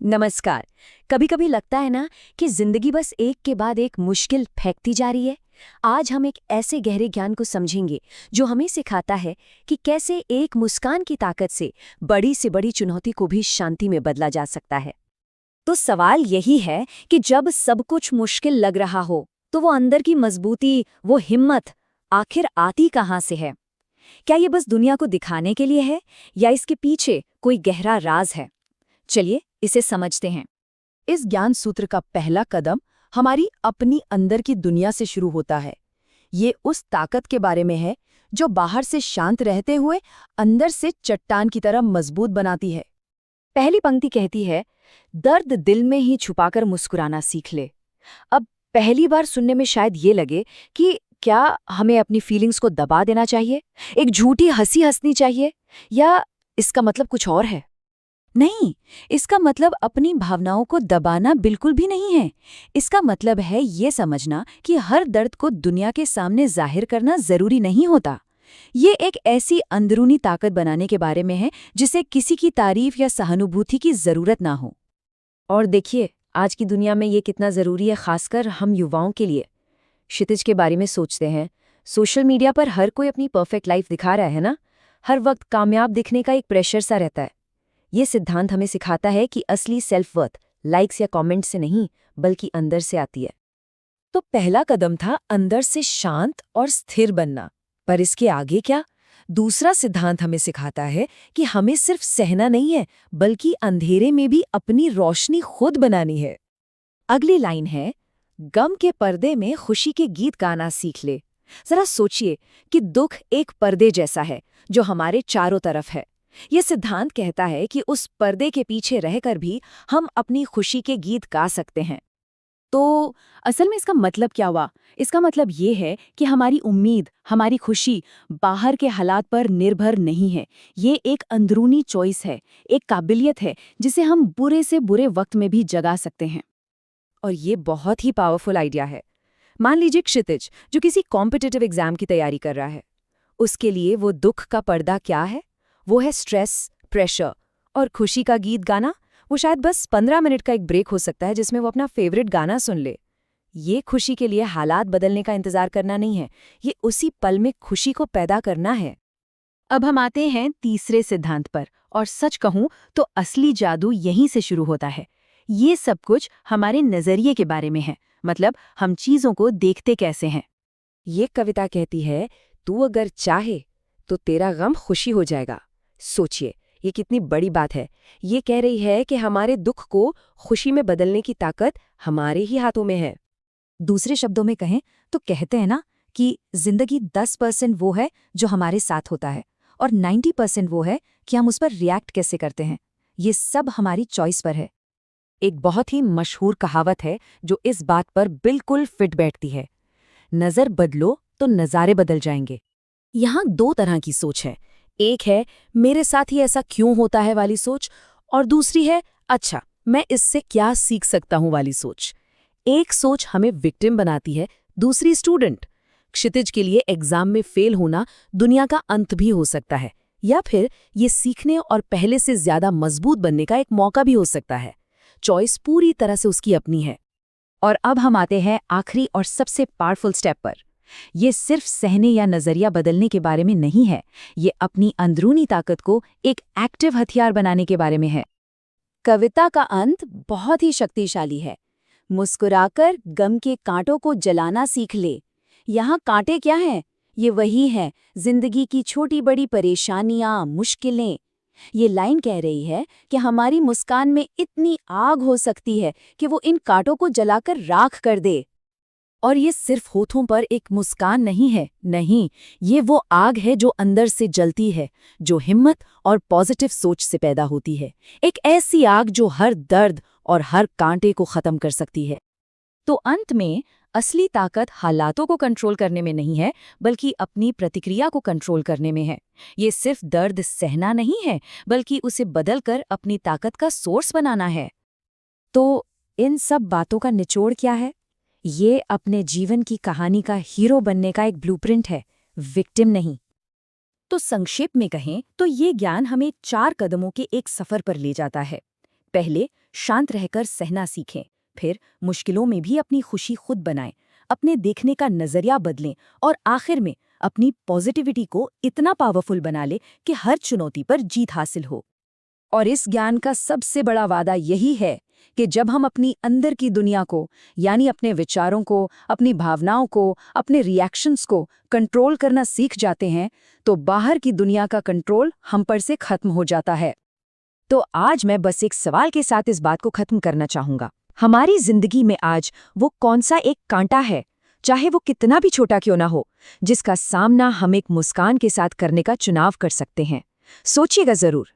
नमस्कार। कभी कभी लगता है ना कि जिंदगी बस एक के बाद एक मुश्किल फेंकती जा रही है। आज हम एक ऐसे गहरे ज्ञान को समझेंगे जो हमें सिखाता है कि कैसे एक मुस्कान की ताकत से बड़ी चुनौती को भी शांति में बदला जा सकता है। तो सवाल यही है कि जब सब कुछ मुश्किल लग रहा हो तो वो अंदर की मजबूती, वो हिम्मत आखिर आती कहाँ से है? क्या ये बस दुनिया को दिखाने के लिए है या इसके पीछे कोई गहरा राज है? चलिए इसे समझते हैं। इस ज्ञान सूत्र का पहला कदम हमारी अपनी अंदर की दुनिया से शुरू होता है। ये उस ताकत के बारे में है जो बाहर से शांत रहते हुए अंदर से चट्टान की तरह मजबूत बनाती है। पहली पंक्ति कहती है, दर्द दिल में ही छुपाकर मुस्कुराना सीख ले। अब पहली बार सुनने में शायद ये लगे कि क्या हमें अपनी फीलिंग्स को दबा देना चाहिए, एक झूठी हंसी हंसनी चाहिए, या इसका मतलब कुछ और है? नहीं, इसका मतलब अपनी भावनाओं को दबाना बिल्कुल भी नहीं है। इसका मतलब है ये समझना कि हर दर्द को दुनिया के सामने जाहिर करना जरूरी नहीं होता। ये एक ऐसी अंदरूनी ताकत बनाने के बारे में है जिसे किसी की तारीफ या सहानुभूति की जरूरत ना हो। और देखिए, आज की दुनिया में ये कितना जरूरी है, खासकर हम युवाओं के लिए। क्षितिज के बारे में सोचते हैं, सोशल मीडिया पर हर कोई अपनी परफेक्ट लाइफ दिखा रहा है ना। हर वक्त कामयाब दिखने का एक प्रेशर सा रहता है। ये सिद्धांत हमें सिखाता है कि असली सेल्फ वर्थ लाइक्स या कमेंट्स से नहीं बल्कि अंदर से आती है। तो पहला कदम था अंदर से शांत और स्थिर बनना। पर इसके आगे क्या? दूसरा सिद्धांत हमें सिखाता है कि हमें सिर्फ सहना नहीं है बल्कि अंधेरे में भी अपनी रोशनी खुद बनानी है। अगली लाइन है, गम के पर्दे में खुशी के गीत गाना सीख ले। जरा सोचिए कि दुख एक पर्दे जैसा है जो हमारे चारों तरफ है। ये सिद्धांत कहता है कि उस पर्दे के पीछे रहकर भी हम अपनी खुशी के गीत गा सकते हैं। तो असल में इसका मतलब क्या हुआ? इसका मतलब ये है कि हमारी उम्मीद, हमारी खुशी बाहर के हालात पर निर्भर नहीं है। ये एक अंदरूनी चॉइस है, एक काबिलियत है जिसे हम बुरे से बुरे वक्त में भी जगा सकते हैं। और ये बहुत ही पावरफुल आइडिया है। मान लीजिए क्षितिज, जो किसी कॉम्पिटिटिव एग्जाम की तैयारी कर रहा है। उसके लिए वो दुख का पर्दा क्या है? वो है स्ट्रेस, प्रेशर। और खुशी का गीत गाना, वो शायद बस 15 मिनट का एक ब्रेक हो सकता है जिसमें वो अपना फेवरेट गाना सुन ले। ये खुशी के लिए हालात बदलने का इंतजार करना नहीं है, ये उसी पल में खुशी को पैदा करना है। अब हम आते हैं तीसरे सिद्धांत पर, और सच कहूं तो असली जादू यहीं से शुरू होता है। ये सब कुछ हमारे नजरिए के बारे में है, मतलब हम चीजों को देखते कैसे हैं। ये कविता कहती है, तू अगर चाहे तो तेरा गम खुशी हो जाएगा। सोचिए, ये कितनी बड़ी बात है। ये कह रही है कि हमारे दुख को खुशी में बदलने की ताकत हमारे ही हाथों में है। दूसरे शब्दों में कहें तो कहते हैं ना कि जिंदगी 10% वो है जो हमारे साथ होता है और 90% वो है कि हम उस पर रिएक्ट कैसे करते हैं। ये सब हमारी चॉइस पर है। एक बहुत ही मशहूर कहावत है जो इस बात पर बिल्कुल फिट बैठती है, नज़र बदलो तो नज़ारे बदल जाएंगे। यहाँ दो तरह की सोच है। एक है मेरे साथ ही ऐसा क्यों होता है वाली सोच, और दूसरी है अच्छा मैं इससे क्या सीख सकता हूँ वाली सोच। एक सोच हमें विक्टिम बनाती है, दूसरी स्टूडेंट। क्षितिज के लिए एग्जाम में फेल होना दुनिया का अंत भी हो सकता है, या फिर ये सीखने और पहले से ज्यादा मजबूत बनने का एक मौका भी हो सकता है। चॉइस पूरी तरह से उसकी अपनी है। और अब हम आते हैं आखिरी और सबसे पावरफुल स्टेप पर। ये सिर्फ सहने या नजरिया बदलने के बारे में नहीं है, ये अपनी अंदरूनी ताकत को एक एक्टिव हथियार बनाने के बारे में है। कविता का अंत बहुत ही शक्तिशाली है। मुस्कुराकर गम के कांटों को जलाना सीख ले। यहाँ कांटे क्या हैं? ये वही हैं, जिंदगी की छोटी बड़ी परेशानियां, मुश्किलें। ये लाइन कह रही है कि हमारी मुस्कान में इतनी आग हो सकती है कि वो इन कांटों को जलाकर राख कर दे। और ये सिर्फ होठों पर एक मुस्कान नहीं है, नहीं, ये वो आग है जो अंदर से जलती है, जो हिम्मत और पॉजिटिव सोच से पैदा होती है। एक ऐसी आग जो हर दर्द और हर कांटे को खत्म कर सकती है। तो अंत में असली ताकत हालातों को कंट्रोल करने में नहीं है, बल्कि अपनी प्रतिक्रिया को कंट्रोल करने में है। ये सिर्फ दर्द सहना नहीं है, बल्कि उसे बदलकर अपनी ताकत का सोर्स बनाना है। तो इन सब बातों का निचोड़ क्या है? ये अपने जीवन की कहानी का हीरो बनने का एक ब्लूप्रिंट है, विक्टिम नहीं। तो संक्षेप में कहें तो ये ज्ञान हमें 4 कदमों के एक सफर पर ले जाता है। पहले, शांत रहकर सहना सीखें। फिर मुश्किलों में भी अपनी खुशी खुद बनाएं, अपने देखने का नजरिया बदलें और आखिर में अपनी पॉजिटिविटी को इतना पावरफुल बना ले कि हर चुनौती पर जीत हासिल हो। और इस ज्ञान का सबसे बड़ा वादा यही है कि जब हम अपनी अंदर की दुनिया को, यानी अपने विचारों को, अपनी भावनाओं को, अपने रिएक्शंस को कंट्रोल करना सीख जाते हैं, तो बाहर की दुनिया का कंट्रोल हम पर से खत्म हो जाता है। तो आज मैं बस एक सवाल के साथ इस बात को खत्म करना चाहूंगा। हमारी जिंदगी में आज वो कौन सा एक कांटा है, चाहे वो कितना भी छोटा क्यों ना हो, जिसका सामना हम एक मुस्कान के साथ करने का चुनाव कर सकते हैं? सोचिएगा जरूर।